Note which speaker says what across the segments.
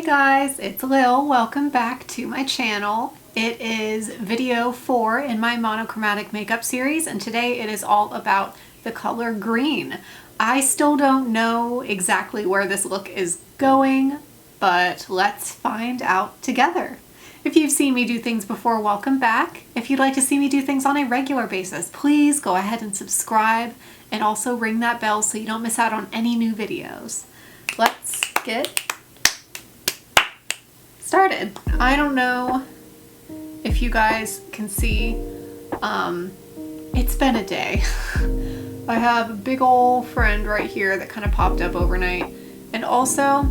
Speaker 1: guys, it's Lil. Welcome back to my channel. It is video 4 in my monochromatic makeup series, and today it is all about the color green. I still don't know exactly where this look is going, but let's find out together. If you've seen me do things before, welcome back. If you'd like to see me do things on a regular basis, please go ahead and subscribe and also ring that bell so you don't miss out on any new videos. Let's get started. I don't know if you guys can see, it's been a day. I have a big old friend right here that kind of popped up overnight, and also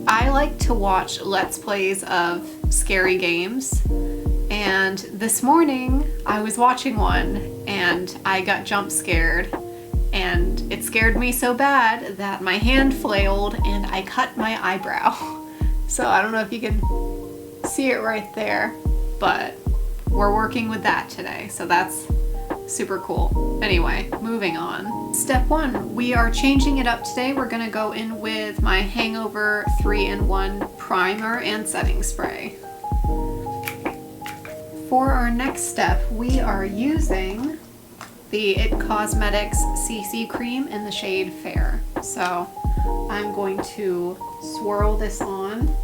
Speaker 1: I like to watch Let's Plays of scary games, and this morning I was watching one and I got jump scared, and it scared me so bad that my hand flailed and I cut my eyebrow. So I don't know if you can see it right there, but we're working with that today, so that's super cool. Anyway, moving on. Step 1, we are changing it up today. We're gonna go in with my Hangover 3-in-1 primer and setting spray. For our next step, we are using the It Cosmetics CC cream in the shade Fair. So I'm going to swirl this on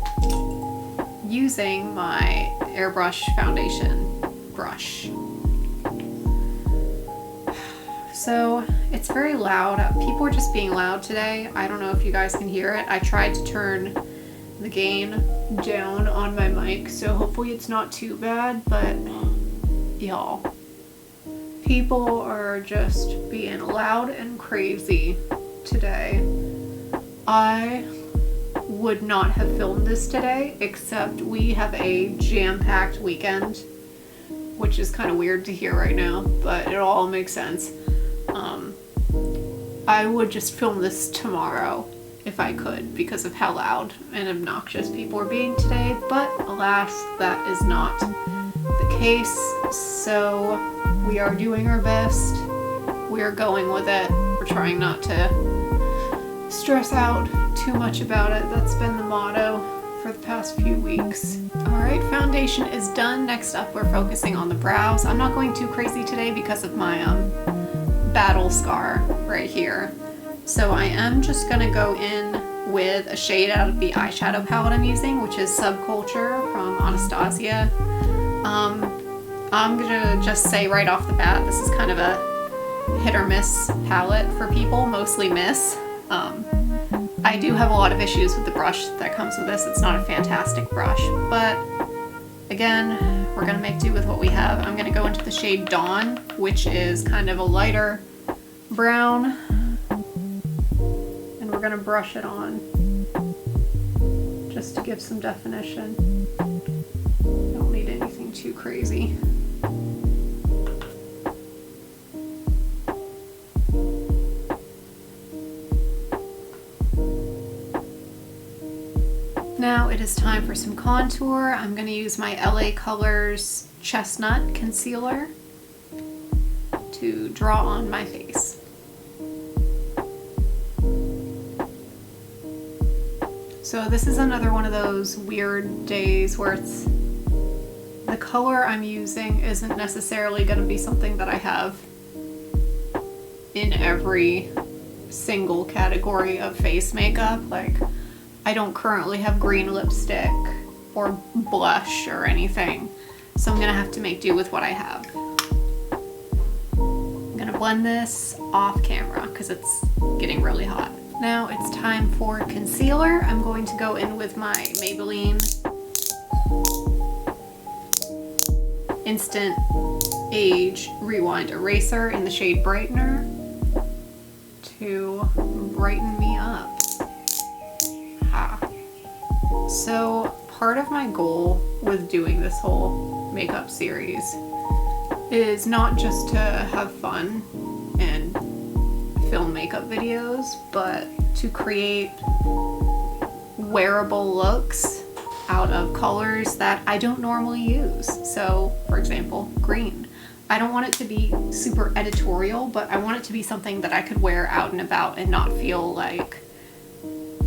Speaker 1: using my airbrush foundation brush. So it's very loud. People are just being loud today. I don't know if you guys can hear it. I tried to turn the gain down on my mic, so hopefully it's not too bad, but y'all, people are just being loud and crazy today. I would not have filmed this today, except we have a jam-packed weekend, which is kind of weird to hear right now, but it all makes sense. I would just film this tomorrow if I could, because of how loud and obnoxious people are being today, but alas, that is not the case, so we are doing our best. We are going with it. We're trying not to stress out too much about it. That's been the motto for the past few weeks. Alright, foundation is done. Next up, we're focusing on the brows. I'm not going too crazy today because of my battle scar right here. So I am just gonna go in with a shade out of the eyeshadow palette I'm using, which is Subculture from Anastasia. I'm gonna just say right off the bat, this is kind of a hit or miss palette for people, mostly miss. I do have a lot of issues with the brush that comes with this. It's not a fantastic brush, but again, we're gonna make do with what we have. I'm gonna go into the shade Dawn, which is kind of a lighter brown, and we're gonna brush it on just to give some definition. Don't need anything too crazy. Now it is time for some contour. I'm going to use my LA Colors Chestnut Concealer to draw on my face. So this is another one of those weird days where it's the color I'm using isn't necessarily going to be something that I have in every single category of face makeup. Like, I don't currently have green lipstick or blush or anything, so I'm gonna have to make do with what I have. I'm gonna blend this off camera because it's getting really hot. Now it's time for concealer. I'm going to go in with my Maybelline Instant Age Rewind Eraser in the shade Brightener to brighten me up. So part of my goal with doing this whole makeup series is not just to have fun and film makeup videos, but to create wearable looks out of colors that I don't normally use. So for example, green. I don't want it to be super editorial, but I want it to be something that I could wear out and about and not feel like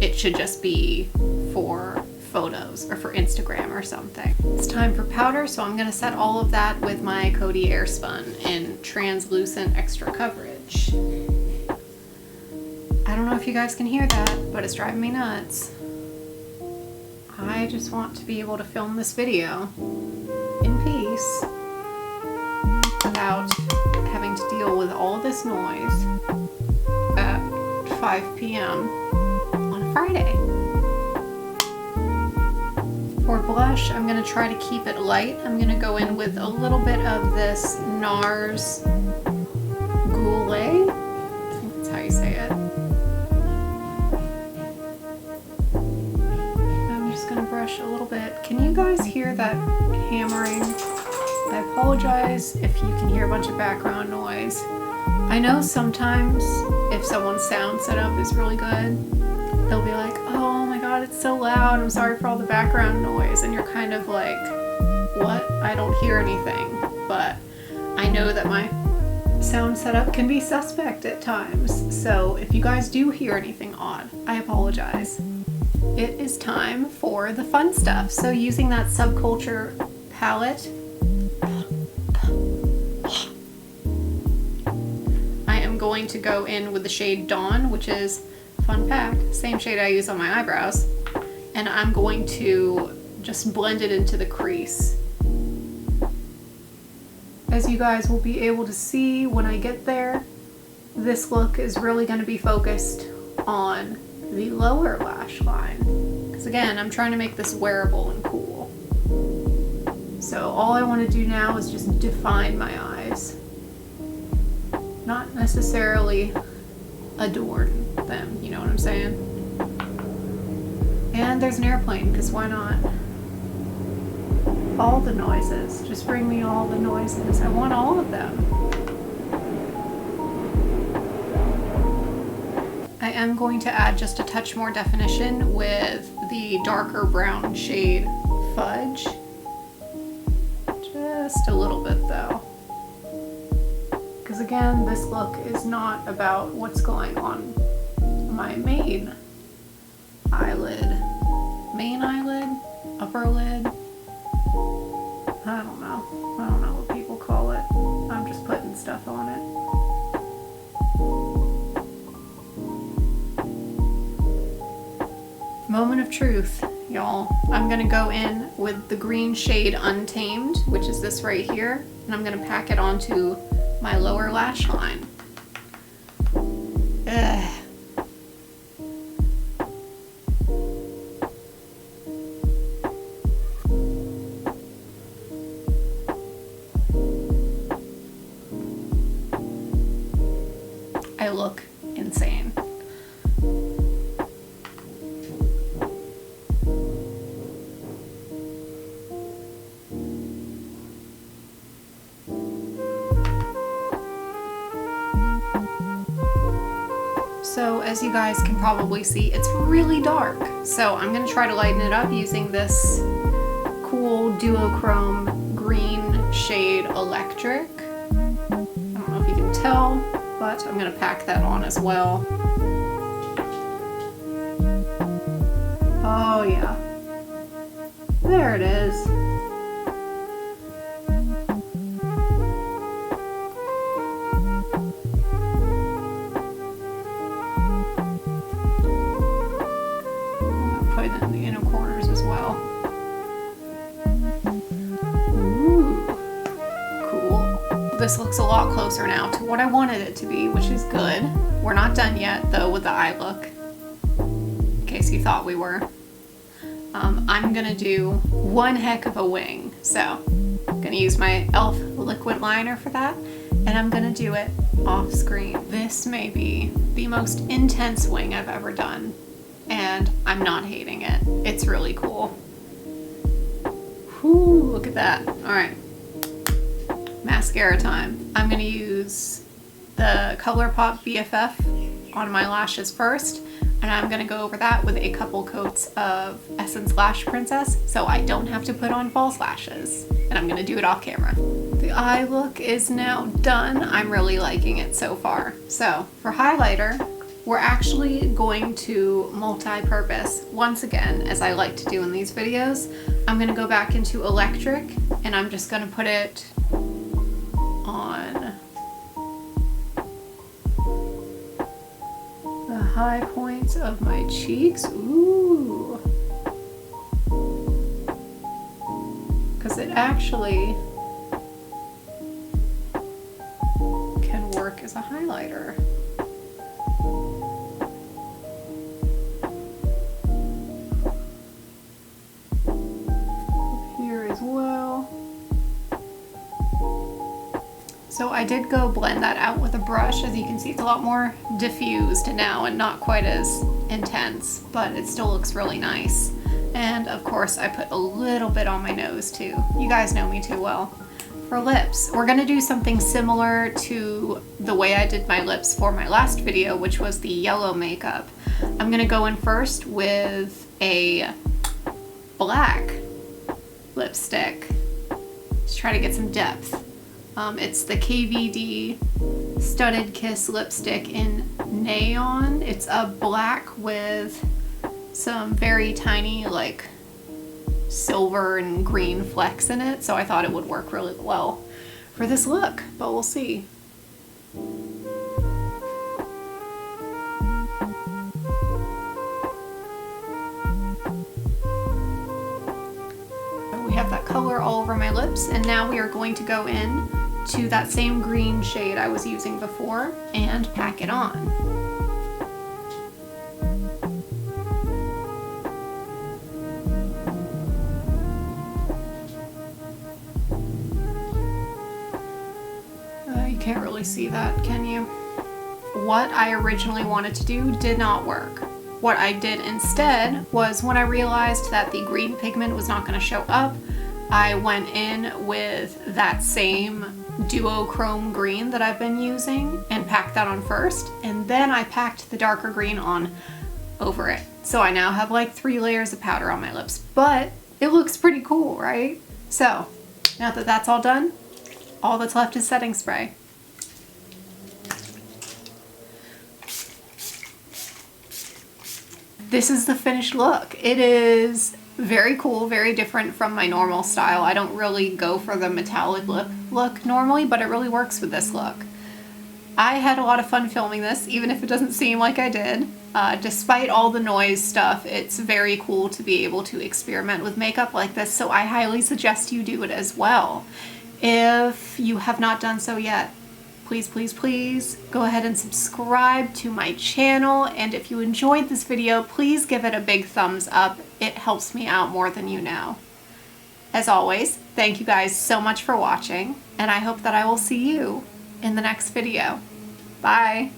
Speaker 1: it should just be for photos or for Instagram or something. It's time for powder, so I'm gonna set all of that with my Coty Airspun in translucent extra coverage. I don't know if you guys can hear that, but it's driving me nuts. I just want to be able to film this video in peace without having to deal with all this noise at 5 p.m. on a Friday. For blush, I'm going to try to keep it light. I'm going to go in with a little bit of this NARS Goulet. I think that's how you say it. I'm just going to brush a little bit. Can you guys hear that hammering? I apologize if you can hear a bunch of background noise. I know sometimes if someone's sound setup is really good, they'll be like, oh my god, it's so loud, I'm sorry for all the background noise, and you're kind of like, what? I don't hear anything. But I know that my sound setup can be suspect at times, so if you guys do hear anything odd, I apologize. It is time for the fun stuff. So using that Subculture palette, I am going to go in with the shade Dawn, which is fun fact, same shade I use on my eyebrows, and I'm going to just blend it into the crease. As you guys will be able to see when I get there, this look is really going to be focused on the lower lash line, because again, I'm trying to make this wearable and cool. So all I want to do now is just define my eyes, not necessarily adorn them, you know what I'm saying? And there's an airplane, because why not? All the noises, just bring me all the noises. I want all of them. I am going to add just a touch more definition with the darker brown shade Fudge. Just a little bit though. Because again, this look is not about what's going on my main eyelid, upper lid. I don't know what people call it. I'm just putting stuff on it. Moment of truth, y'all. I'm gonna go in with the green shade Untamed, which is this right here, and I'm gonna pack it onto my lower lash line. Ugh. I look insane. So as you guys can probably see, it's really dark. So I'm going to try to lighten it up using this cool duochrome green shade Electric. I don't know if you can tell, but I'm going to pack that on as well. Oh yeah. There it is. Put it in the inner corners as well. Ooh, cool. This looks a lot closer now to what I wanted it to be, which is good. We're not done yet though with the eye look, in case you thought we were. I'm gonna do one heck of a wing. So I'm gonna use my e.l.f. liquid liner for that, and I'm gonna do it off screen. This may be the most intense wing I've ever done, and I'm not hating it. It's really cool. Whew, look at that. All right, mascara time. I'm gonna use the ColourPop BFF on my lashes first, and I'm gonna go over that with a couple coats of Essence Lash Princess so I don't have to put on false lashes, and I'm gonna do it off camera. The eye look is now done. I'm really liking it so far. So for highlighter, we're actually going to multi-purpose. Once again, as I like to do in these videos, I'm gonna go back into electric and I'm just gonna put it on the high points of my cheeks. Ooh. Because it actually can work as a highlighter. Here as well. So I did go blend that out with a brush. As you can see, it's a lot more diffused now and not quite as intense, but it still looks really nice. And of course, I put a little bit on my nose too. You guys know me too well. For lips, we're gonna do something similar to the way I did my lips for my last video, which was the yellow makeup. I'm gonna go in first with a black lipstick to try to get some depth. It's the KVD Studded Kiss lipstick in Neon. It's a black with some very tiny like silver and green flecks in it, so I thought it would work really well for this look, but we'll see. We have that color all over my lips, and now we are going to go in to that same green shade I was using before and pack it on. You can't really see that, can you? What I originally wanted to do did not work. What I did instead was, when I realized that the green pigment was not going to show up, I went in with that same duochrome green that I've been using and packed that on first, and then I packed the darker green on over it. So I now have like 3 layers of powder on my lips, but it looks pretty cool, right? So now that that's all done, all that's left is setting spray. This is the finished look. It is very cool, very different from my normal style. I don't really go for the metallic lip look normally, but it really works with this look. I had a lot of fun filming this, even if it doesn't seem like I did. Despite all the noise stuff, it's very cool to be able to experiment with makeup like this, so I highly suggest you do it as well. If you have not done so yet, please, please, please go ahead and subscribe to my channel. And if you enjoyed this video, please give it a big thumbs up. It helps me out more than you know. As always, thank you guys so much for watching, and I hope that I will see you in the next video. Bye!